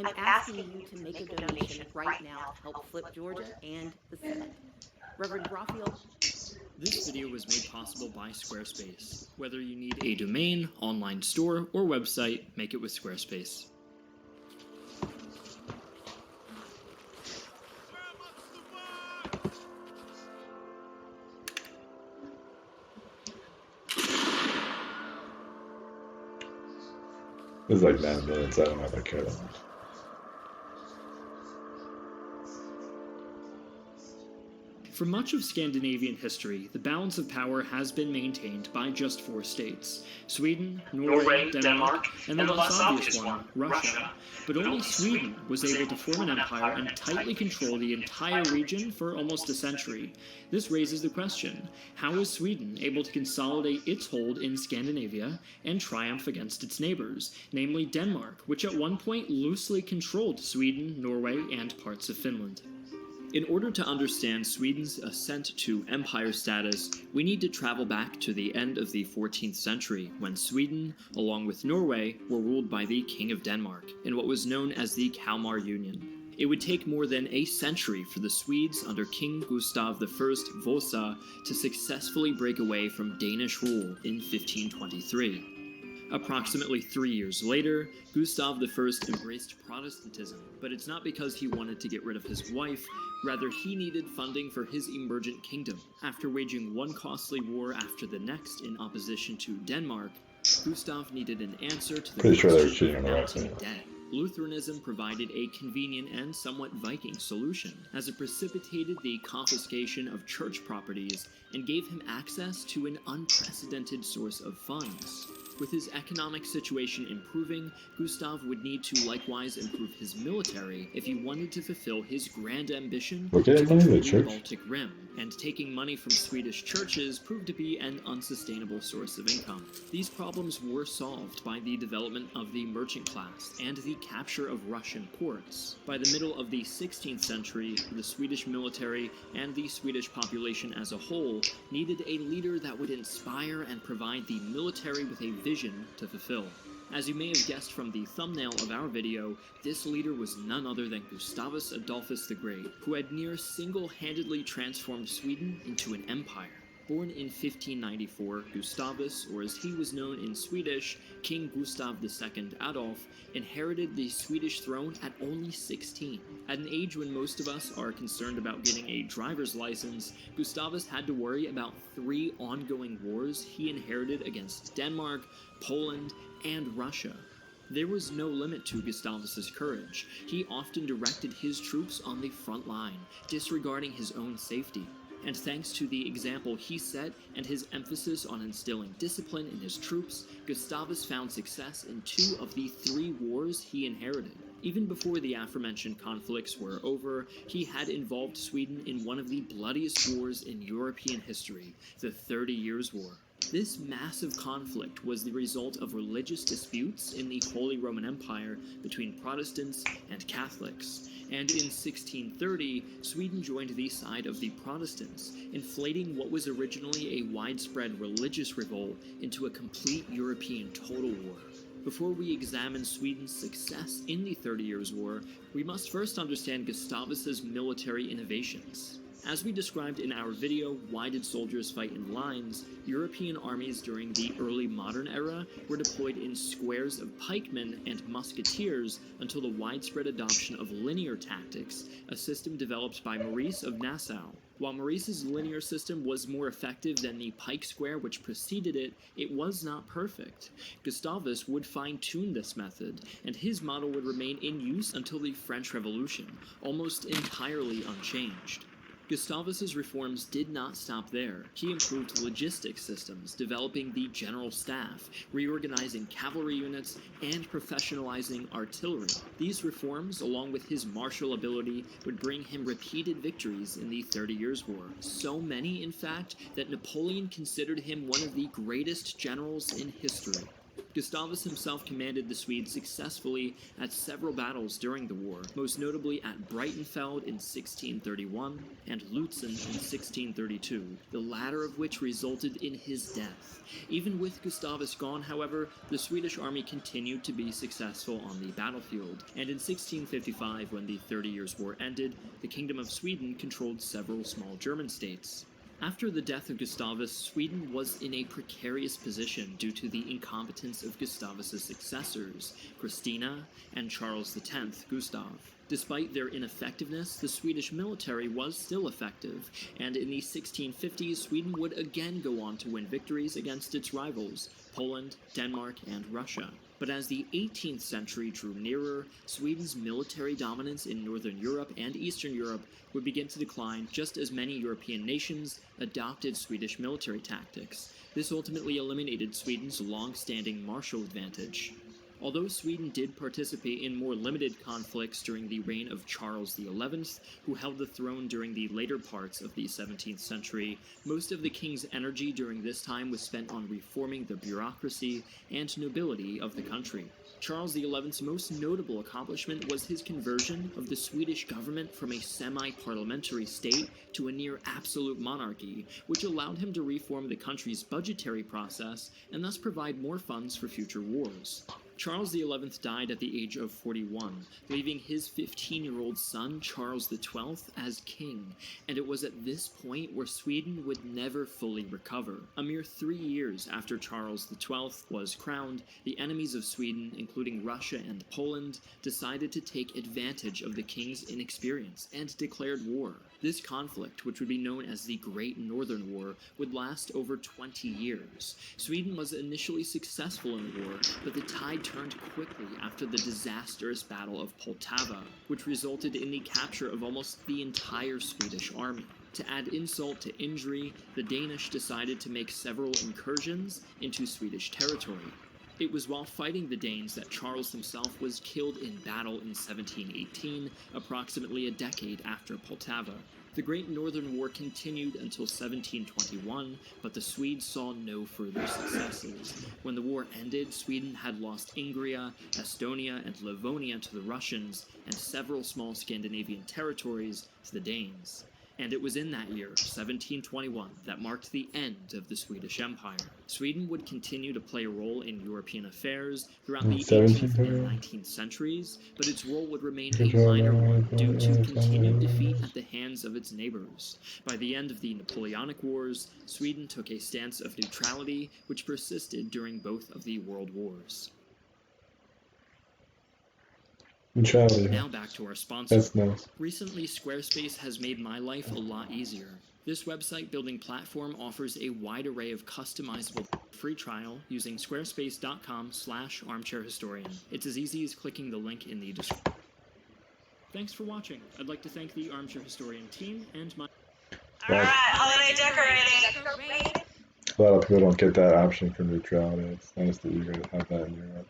I'm asking you to make a donation right now to help flip Georgia and the Senate. Reverend Raphael. This video was made possible by Squarespace. Whether you need a domain, online store, or website, make it with Squarespace. It's like 9 minutes. I don't know if I care that much. For much of Scandinavian history, the balance of power has been maintained by just 4 states: Sweden, Norway, Denmark, and the less obvious one, Russia. But only Sweden was able to form an empire and tightly control the entire region for almost a century. This raises the question, how is Sweden able to consolidate its hold in Scandinavia and triumph against its neighbors, namely Denmark, which at one point loosely controlled Sweden, Norway, and parts of Finland? In order to understand Sweden's ascent to empire status, we need to travel back to the end of the 14th century, when Sweden, along with Norway, were ruled by the King of Denmark, in what was known as the Kalmar Union. It would take more than a century for the Swedes under King Gustav I Vasa to successfully break away from Danish rule in 1523. Approximately 3 years later, Gustav I embraced Protestantism, but it's not because he wanted to get rid of his wife, rather he needed funding for his emergent kingdom. After waging one costly war after the next in opposition to Denmark, Gustav needed an answer to the question of mounting debt. Lutheranism provided a convenient and somewhat Viking solution, as it precipitated the confiscation of church properties and gave him access to an unprecedented source of funds. With his economic situation improving, Gustav would need to likewise improve his military if he wanted to fulfill his grand ambition to control the Baltic Rim, and taking money from Swedish churches proved to be an unsustainable source of income. These problems were solved by the development of the merchant class and the capture of Russian ports. By the middle of the 16th century, the Swedish military and the Swedish population as a whole needed a leader that would inspire and provide the military with a vision to fulfill. As you may have guessed from the thumbnail of our video, this leader was none other than Gustavus Adolphus the Great, who had near single-handedly transformed Sweden into an empire. Born in 1594, Gustavus, or as he was known in Swedish, King Gustav II Adolf, inherited the Swedish throne at only 16. At an age when most of us are concerned about getting a driver's license, Gustavus had to worry about 3 ongoing wars he inherited against Denmark, Poland, and Russia. There was no limit to Gustavus's courage. He often directed his troops on the front line, disregarding his own safety. And thanks to the example he set and his emphasis on instilling discipline in his troops, Gustavus found success in 2 of the 3 wars he inherited. Even before the aforementioned conflicts were over, he had involved Sweden in one of the bloodiest wars in European history, the 30 Years' War. This massive conflict was the result of religious disputes in the Holy Roman Empire between Protestants and Catholics, and in 1630, Sweden joined the side of the Protestants, inflating what was originally a widespread religious revolt into a complete European total war. Before we examine Sweden's success in the 30 Years' War, we must first understand Gustavus's military innovations. As we described in our video, Why Did Soldiers Fight in Lines?, European armies during the early modern era were deployed in squares of pikemen and musketeers until the widespread adoption of linear tactics, a system developed by Maurice of Nassau. While Maurice's linear system was more effective than the pike square which preceded it, it was not perfect. Gustavus would fine-tune this method, and his model would remain in use until the French Revolution, almost entirely unchanged. Gustavus's reforms did not stop there. He improved logistics systems, developing the general staff, reorganizing cavalry units, and professionalizing artillery. These reforms, along with his martial ability, would bring him repeated victories in the 30 Years' War. So many, in fact, that Napoleon considered him one of the greatest generals in history. Gustavus himself commanded the Swedes successfully at several battles during the war, most notably at Breitenfeld in 1631 and Lutzen in 1632, the latter of which resulted in his death. Even with Gustavus gone, however, the Swedish army continued to be successful on the battlefield, and in 1655, when the 30 Years' War ended, the Kingdom of Sweden controlled several small German states. After the death of Gustavus, Sweden was in a precarious position due to the incompetence of Gustavus's successors, Christina and Charles X, Gustav. Despite their ineffectiveness, the Swedish military was still effective, and in the 1650s, Sweden would again go on to win victories against its rivals, Poland, Denmark, and Russia. But as the 18th century drew nearer, Sweden's military dominance in Northern Europe and Eastern Europe would begin to decline just as many European nations adopted Swedish military tactics. This ultimately eliminated Sweden's long-standing martial advantage. Although Sweden did participate in more limited conflicts during the reign of Charles XI, who held the throne during the later parts of the 17th century, most of the king's energy during this time was spent on reforming the bureaucracy and nobility of the country. Charles XI's most notable accomplishment was his conversion of the Swedish government from a semi-parliamentary state to a near-absolute monarchy, which allowed him to reform the country's budgetary process and thus provide more funds for future wars. Charles XI died at the age of 41, leaving his 15-year-old son, Charles XII, as king, and it was at this point where Sweden would never fully recover. A mere 3 years after Charles XII was crowned, the enemies of Sweden, including Russia and Poland, decided to take advantage of the king's inexperience and declared war. This conflict, which would be known as the Great Northern War, would last over 20 years. Sweden was initially successful in the war, but the tide turned quickly after the disastrous Battle of Poltava, which resulted in the capture of almost the entire Swedish army. To add insult to injury, the Danish decided to make several incursions into Swedish territory. It was while fighting the Danes that Charles himself was killed in battle in 1718, approximately a decade after Poltava. The Great Northern War continued until 1721, but the Swedes saw no further successes. When the war ended, Sweden had lost Ingria, Estonia, and Livonia to the Russians, and several small Scandinavian territories to the Danes. And it was in that year, 1721, that marked the end of the Swedish Empire. Sweden would continue to play a role in European affairs throughout the 18th and 19th centuries, but its role would remain a minor one due to continued defeat at the hands of its neighbors. By the end of the Napoleonic Wars, Sweden took a stance of neutrality, which persisted during both of the World Wars. Neutrality. Now back to our sponsor. That's nice. Recently, Squarespace has made my life a lot easier. This website building platform offers a wide array of customizable free trial using squarespace.com/armchairhistorian. It's as easy as clicking the link in the description. Thanks for watching. I'd like to thank the Armchair Historian team and my... Alright, holiday decorating! A lot of people don't get that option for neutrality. It's nice that you guys have that in Europe.